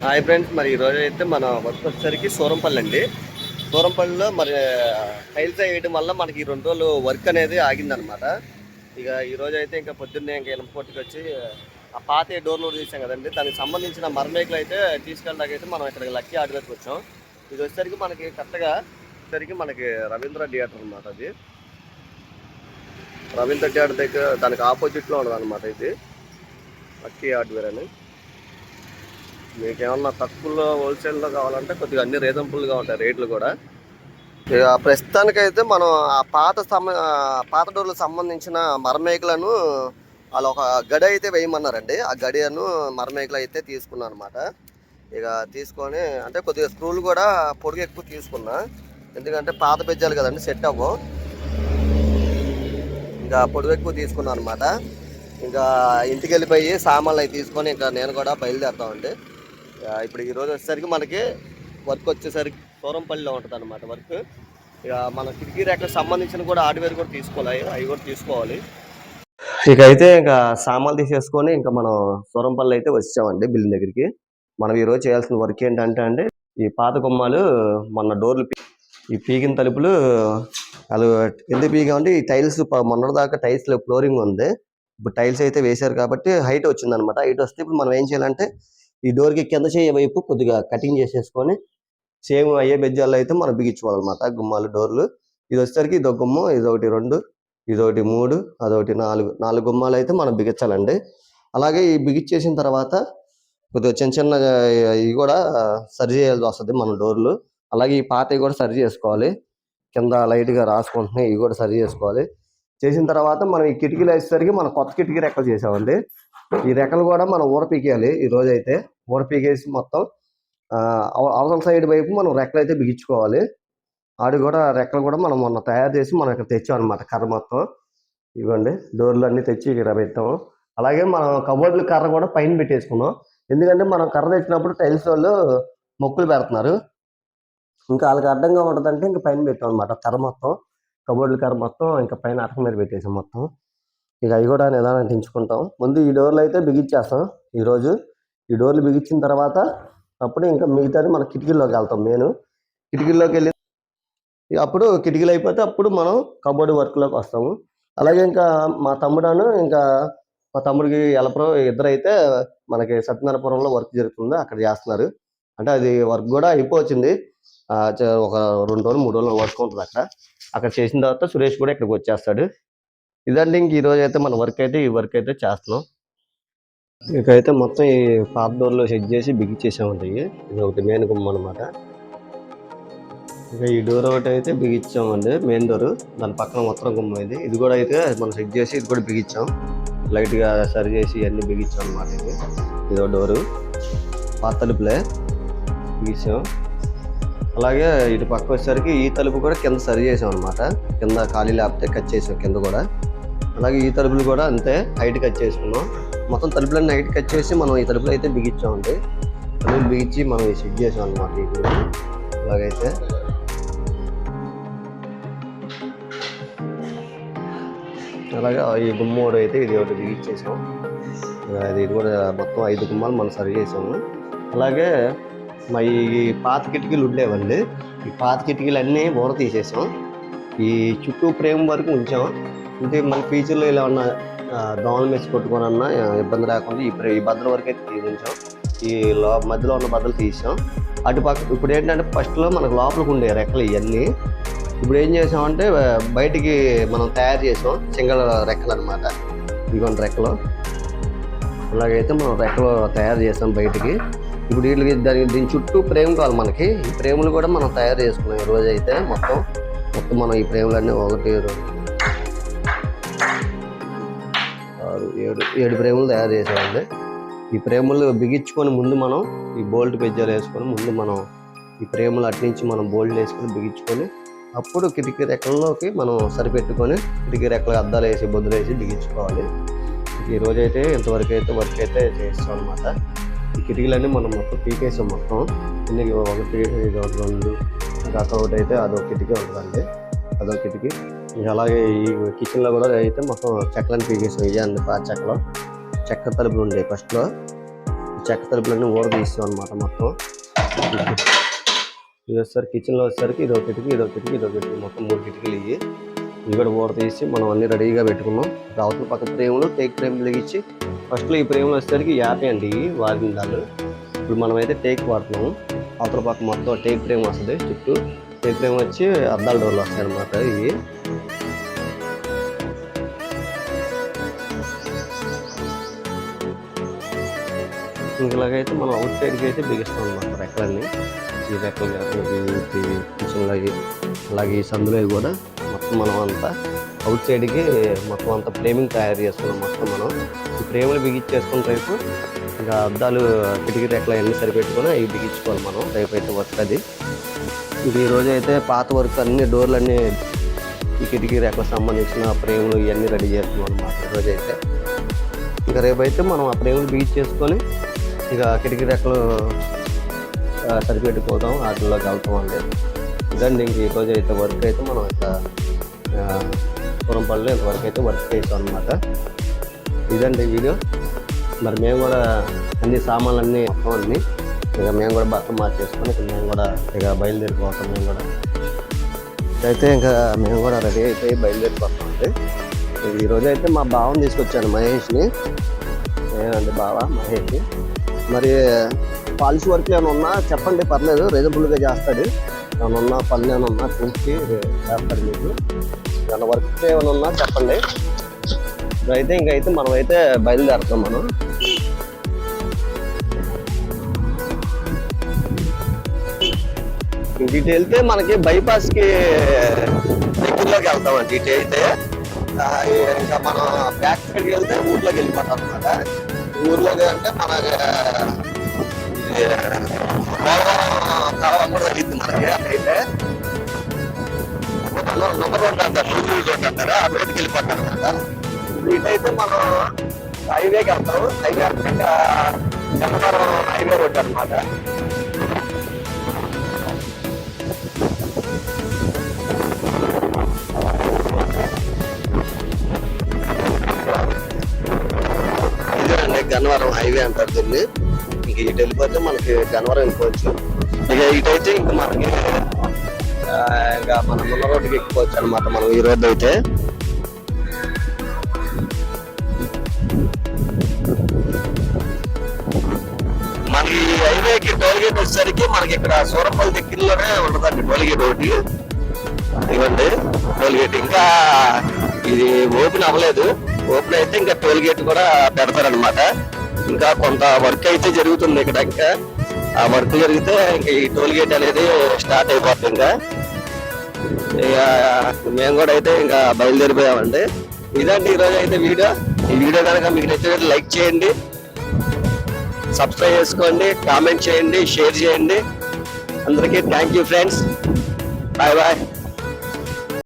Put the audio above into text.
Hi friends, మరి ఈరోజు అయితే మన వర్క్ వచ్చేసరికి సూరంపల్లి అండి. సూరంపల్లిలో మరి టైల్స్ వేయడం వల్ల మనకి 2 రోజులు వర్క్ అనేది ఆగిందనమాట. ఇక ఈరోజు అయితే ఇంకా పొద్దున్నే ఇంకా ఇనపకొట్టుకు వచ్చి ఆ పాత డోర్లు తీసాం కదండి, దానికి సంబంధించిన మరమేకలు అయితే తీసుకెళ్ళడానికి అయితే మనం ఇక్కడ లక్కీ హార్డ్వేర్కి వచ్చాం. ఇది వచ్చేసరికి మనకి కరెక్ట్గా వచ్చేసరికి మనకి రవీంద్ర థియేటర్ అనమాట. అది రవీంద్ర థియేటర్ దగ్గర దానికి ఆపోజిట్లో ఉండదు అనమాట. ఇది లక్కీ హార్డ్వేర్ అని. మీకు ఏమన్నా తక్కువలో హోల్సేల్లో కావాలంటే కొద్దిగా అన్ని రీజనబుల్గా ఉంటాయి రేట్లు కూడా. ఇక ప్రస్తుతానికైతే మనం ఆ పాత డోర్లకు సంబంధించిన మరమేకలను వాళ్ళు ఒక గడి అయితే వేయమన్నారండి. ఆ గడియను మరమేకలు అయితే తీసుకున్నాను అనమాట. ఇక తీసుకొని అంటే కొద్దిగా స్క్రూలు కూడా పొడుగు ఎక్కువ తీసుకున్నా, ఎందుకంటే పాత బెజ్జాలు కదండి, సెట్ అవ్వవు. ఇంకా పొడుగు ఎక్కువ తీసుకున్నాను అనమాట. ఇంకా ఇంటికి వెళ్ళిపోయి సామాన్లు అవి తీసుకొని ఇంకా నేను కూడా బయలుదేరుతామండి. ఇప్పుడు ఈరోజు వచ్చేసరికి మనకి వర్క్ వచ్చేసరికి సూరంపల్లిలో ఉంటుంది అనమాట వర్క్. ఇక మన కిటికీ రేఖలకు సంబంధించిన కూడా హార్డ్వేర్ కూడా తీసుకోవాలి, అవి కూడా తీసుకోవాలి. ఇక అయితే ఇంకా సామాన్లు తీసేసుకొని ఇంకా మనం సూరంపల్లి అయితే వచ్చామండి బిల్డింగ్ దగ్గరికి. మనం ఈరోజు చేయాల్సిన వర్క్ ఏంటంటే అండి, ఈ పాత గుమ్మాలు మొన్న డోర్లు ఈ పీకిన తలుపులు వాళ్ళు ఎందుకు పీకామంటే ఈ టైల్స్ మొన్నటిదాకా టైల్స్ ఫ్లోరింగ్ ఉంది. ఇప్పుడు టైల్స్ అయితే వేశారు కాబట్టి హైట్ వచ్చిందనమాట. హైట్ వస్తే ఇప్పుడు మనం ఏం చేయాలంటే ఈ డోర్కి కింద చేయ వైపు కొద్దిగా కటింగ్ చేసేసుకొని సేమ్ అయ్యే బెజ్జాల్లో అయితే మనం బిగించుకోవాలన్నమాట గుమ్మాలు డోర్లు. ఇది వచ్చేసరికి ఇది ఒక గుమ్మం, ఇది ఒకటి 2, ఇది ఒకటి 3, అదొకటి 4 గుమ్మాలు అయితే మనం బిగించాలండి. అలాగే ఈ బిగించేసిన తర్వాత కొద్దిగా చిన్న చిన్న ఇవి కూడా సరి చేయాల్సి వస్తుంది మన డోర్లు. అలాగే ఈ పాతవి కూడా సరి చేసుకోవాలి, కింద లైట్గా రాసుకుంటున్నాయి, ఇవి కూడా సరి చేసుకోవాలి. చేసిన తర్వాత మనం ఈ కిటికీలు వేసేసరికి మనం కొత్త కిటికీ రెక్కలు చేసామండి. ఈ రెక్కలు కూడా మనం ఊరపీకేయాలి. ఈ రోజు అయితే ఊరపీకేసి మొత్తం అవతల సైడ్ వైపు మనం రెక్కలు అయితే బిగించుకోవాలి. ఆడు కూడా రెక్కలు కూడా మనం మొన్న తయారు చేసి మనం ఇక్కడ తెచ్చాం అనమాట. కర్ర మొత్తం ఇవ్వండి, డోర్లు అన్నీ తెచ్చి ఇక్కడ పెట్టాము. అలాగే మనం కబోర్డుల కర్ర కూడా పైన పెట్టేసుకున్నాం, ఎందుకంటే మనం కర్ర తెచ్చినప్పుడు టైల్స్ వాళ్ళు మొక్కులు పెడుతున్నారు. ఇంకా వాళ్ళకి అడ్డంగా ఉంటుందంటే ఇంకా పైన పెట్టాం అనమాట. కర్ర మొత్తం కబోర్డుల కర్ర మొత్తం ఇంకా పైన అటక మీద పెట్టేసాం మొత్తం. ఇక అవి కూడా నిదానం తెంచుకుంటాం. ముందు ఈ డోర్లు అయితే బిగించేస్తాం ఈరోజు. ఈ డోర్లు బిగించిన తర్వాత అప్పుడు ఇంకా మిగతాది మన కిటికీల్లోకి వెళ్తాం. కిటికీల్లోకి వెళ్ళి అప్పుడు కిటికీలు అయిపోతే అప్పుడు మనం కబోర్డు వర్క్లోకి వస్తాము. అలాగే ఇంకా మా తమ్ముడాను ఇంకా మా తమ్ముడికి ఎలపరో ఇద్దరు అయితే మనకి సత్యనారాయణపురంలో వర్క్ జరుగుతుంది, అక్కడ చేస్తున్నారు. అంటే అది వర్క్ కూడా అయిపోయింది. ఒక 2 రోజులు 3 రోజులు వర్క్ ఉంటుంది అక్కడ చేసిన తర్వాత సురేష్ కూడా ఇక్కడికి వచ్చేస్తాడు. ఇదండి ఇంక ఈరోజు అయితే మన వర్క్ అయితే ఈ వర్క్ అయితే చేస్తున్నాం. ఇకైతే మొత్తం ఈ పాత డోర్లో సెట్ చేసి బిగించేసామండి. ఇది ఒకటి మెయిన్ గుమ్మ అనమాట. ఇక ఈ డోర్ ఒకటి అయితే బిగించామండి, మెయిన్ డోర్. దాని పక్కన మొత్తం గుమ్మ ఇది కూడా అయితే మనం సెట్ చేసి ఇది కూడా బిగించాం, లైట్గా సరి చేసి ఇవన్నీ బిగించాం అనమాట. ఇదో డోరు పాత తలుపులే బిగించాం. అలాగే ఇటు పక్క వచ్చేసరికి ఈ తలుపు కూడా కింద సరి చేసాం అనమాట. కింద ఖాళీ లేకపోతే కట్ చేసాం కింద కూడా. అలాగే ఈ తలుపులు కూడా అంతే హైట్ కట్ చేసుకున్నాం. మొత్తం తలుపులన్నీ హైట్ కట్ చేసి మనం ఈ తలుపులు అయితే బిగించామండి. తలుపులు బిగించి మనం సెట్ చేసాం అనమాట. ఇది అలాగైతే అలాగే ఈ గుమ్మోడు అయితే ఇది ఒకటి బిగించేసాం. ఇది కూడా మొత్తం 5 గుమ్మాలు మనం సరి చేసాము. అలాగే మా ఈ పాత కిటికీలు ఉండేవండి, ఈ పాత కిటికీలు అన్నీ ఊర తీసేసాం. ఈ చుట్టూ ఫ్రేమ్ వరకు ఉంచాం. అంటే మన ఫ్యూచర్లో ఇలా ఉన్న దోమలు మెచ్చి కొట్టుకోనన్నా ఇబ్బంది రాకుండా ఈ బద్దల వరకు అయితే తీయించాం. ఈ మధ్యలో ఉన్న బద్దలు తీసాం. అటుపక్క ఇప్పుడు ఏంటంటే ఫస్ట్లో మనకు లోపలికి ఉండే రెక్కలు ఇవన్నీ ఇప్పుడు ఏం చేసామంటే బయటికి మనం తయారు చేసాం సింగల్ రెక్కలు అనమాట. ఇటువంటి రెక్కలు అలాగైతే మనం రెక్కలు తయారు చేసాం బయటికి. ఇప్పుడు వీళ్ళకి దీని చుట్టూ ఫ్రేమ్ కావాలి మనకి. ఈ ఫ్రేములు కూడా మనం తయారు చేసుకున్నాం ఈరోజు అయితే. మొత్తం మనం ఈ ఫ్రేములన్నీ 1, 2, 6, 7 ఫ్రేములు తయారు చేసామండి. ఈ ఫ్రేములు బిగించుకొని ముందు మనం ఈ బోల్ట్ పెజ్జాలు వేసుకొని ముందు మనం ఈ ఫ్రేములు అట్నుంచి మనం బోల్ట్ వేసుకొని బిగించుకొని అప్పుడు కిటికీ రెక్కల్లోకి మనం సరిపెట్టుకొని కిటికీ రెక్కలు అద్దాలు వేసి బొద్దులు వేసి బిగించుకోవాలి. ఈరోజు అయితే ఇంతవరకు అయితే వర్క్ అయితే చేస్తాం అనమాట. ఈ కిటికీలన్నీ మనం మొత్తం పీకేసాం మొత్తం. ఇందుకు 1, 2 ఇంకా ఒకటి అయితే అదొక కిటికీ ఉంటుందండి, అదొక కిటికీ. ఇంకా అలాగే ఈ కిచెన్లో కూడా అయితే మొత్తం చెక్కలను పీకేసాం. ఇవి అన్ని పాత చెక్క తలుపులు ఉండే ఫస్ట్లో. చెక్క తలుపులన్నీ ఊర తీస్తాం అనమాట మొత్తం. ఇది వచ్చేసరికి కిచెన్లో వచ్చేసరికి ఇదో కిటికీ మొత్తం 3 కిటికీలు ఇవి కూడా ఊర తీసి మనం అన్ని రెడీగా పెట్టుకున్నాం. అవతల పక్క ఫ్రేములు టేక్ ఫ్రేమ్ బిగించి ఫస్ట్లో ఈ ఫ్రేమ్లు వచ్చేసరికి 50 అండి వారిందాలు. ఇప్పుడు మనం అయితే టేక్ వాడుతున్నాము. అవతల పక్క మొత్తం టేక్ ఫ్రేమ్ వస్తుంది, చుట్టూ టేక్ ఫ్రేమ్ వచ్చి అద్దాల డోర్లు వస్తాయి అనమాట. ఇవి ఇలాగైతే మనం అవుట్ సైడ్కి అయితే బిగిస్తాం అనమాట రెక్కలన్నీ. ఈ రెక్కలు కిచెన్లో అలాగే ఈ సందులో కూడా మొత్తం మనం అంతా అవుట్ సైడ్కి మొత్తం అంతా ఫ్రేమింగ్ తయారు చేసుకున్నాం. మొత్తం మనం ఈ ఫ్రేములు బిగించేసుకున్న రేపు ఇంకా అద్దాలు కిటికీ రెక్కలు అన్నీ సరిపెట్టుకొని అవి బిగించుకోవాలి మనం. రేపు అయితే వర్క్ అది. ఇది ఈరోజు అయితే పాత వర్క్ అన్ని డోర్లన్నీ ఈ కిటికీ రెక్కలకు సంబంధించిన ఫ్రేములు ఇవన్నీ రెడీ చేస్తున్నాం అనమాట ఈరోజు అయితే. ఇంకా రేపైతే మనం ఆ ఫ్రేములు బిగించేసుకొని ఇక కిటికీ రెక్కలు సరిపెట్టుకోవడం వాటిల్లోకి వెళ్తాం అండి. ఇదండి ఇంక ఈరోజు అయితే వర్క్ అయితే మనం ఇట్లా సూరంపల్లిలో ఇంతవరకు అయితే వర్క్ చేస్తాం అనమాట. ఇదండి వీడియో. మరి మేము కూడా అన్ని సామాన్లన్నీ మొత్తం అన్నీ ఇక మేము కూడా బట్టలు మార్చేసుకొని ఇక మేము కూడా ఇక బయలుదేరిపోతాం. మేము కూడా అయితే ఇంకా మేము కూడా రెడీ అయిపోయి బయలుదేరిపోతాం అండి. ఈరోజు అయితే మా బావని తీసుకొచ్చాను, మహేష్ని. ఏనండి బావ మహేష్. మరి పాలిష్ వర్క్ ఏమైనా ఉన్నా చెప్పండి, పర్లేదు, రీజనబుల్గా చేస్తాడు. ఏమైనా ఉన్నా పనులు ఏమైనా ఉన్నా చూసి చేస్తాడు మీకు. ఏమైనా వర్క్ ఏమైనా ఉన్నా చెప్పండి. అయితే ఇంకైతే మనం అయితే బయలుదేరుతాం. మనం ఇటు వెళ్తే మనకి బైపాస్కి దగ్గరలోకి వెళ్తామండి. ఇటు అయితే ఇంకా మనం బ్యాక్ సైడ్కి వెళ్తే ఊర్లోకి వెళ్ళిపోతాం అనమాట. ఊర్లోకి అంటే మన కూడా తగ్గింది మనకి. అక్కడైతే నెంబర్ 1 అంటారు, అంటారు, ఆ రోడ్డుకి వెళ్ళిపోతాం అనమాట. ఇటైతే మనం హైవేకి వెళ్తాం. హైవే అంటే గన్నవరం హైవే రోడ్డు అనమాట. ఇదేనండి గన్నవరం హైవే అంటారు దీన్ని. ఇంక ఇటు వెళ్ళిపోతే మనకి గన్నవరం వెళ్ళిపోవచ్చు. ఇక ఇటైతే ఇంక మనకి ఇంకా మనం ఉన్న రోడ్డుకి ఎక్కిపోవచ్చు అనమాట మనం ఈ రోడ్డు అయితే. మనకి హైవేకి టోల్గేట్ వచ్చేసరికి మనకి ఇక్కడ సూరంపల్లి దగ్గరలోనే ఉంటుందండి టోల్గేట్ ఒకటి. ఇవ్వండి టోల్గేట్. ఇంకా ఇది ఓపెన్ అవ్వలేదు. ఓపెన్ అయితే ఇంకా టోల్గేట్ కూడా పెడతారనమాట. ఇంకా కొంత వర్క్ అయితే జరుగుతుంది ఇక్కడ. ఇంకా ఆ వర్క్ జరిగితే ఇంకా ఈ టోల్గేట్ అనేది స్టార్ట్ అయిపోతుంది. ఇంకా మేము కూడా అయితే ఇంకా బయలుదేరిపోయామండి. ఇదండి ఈరోజు అయితే వీడియో. ఈ వీడియో కనుక మీకు నచ్చినట్టు లైక్ చేయండి, సబ్స్క్రైబ్ చేసుకోండి, కామెంట్ చేయండి, షేర్ చేయండి. అందరికీ thank you friends. Bye bye.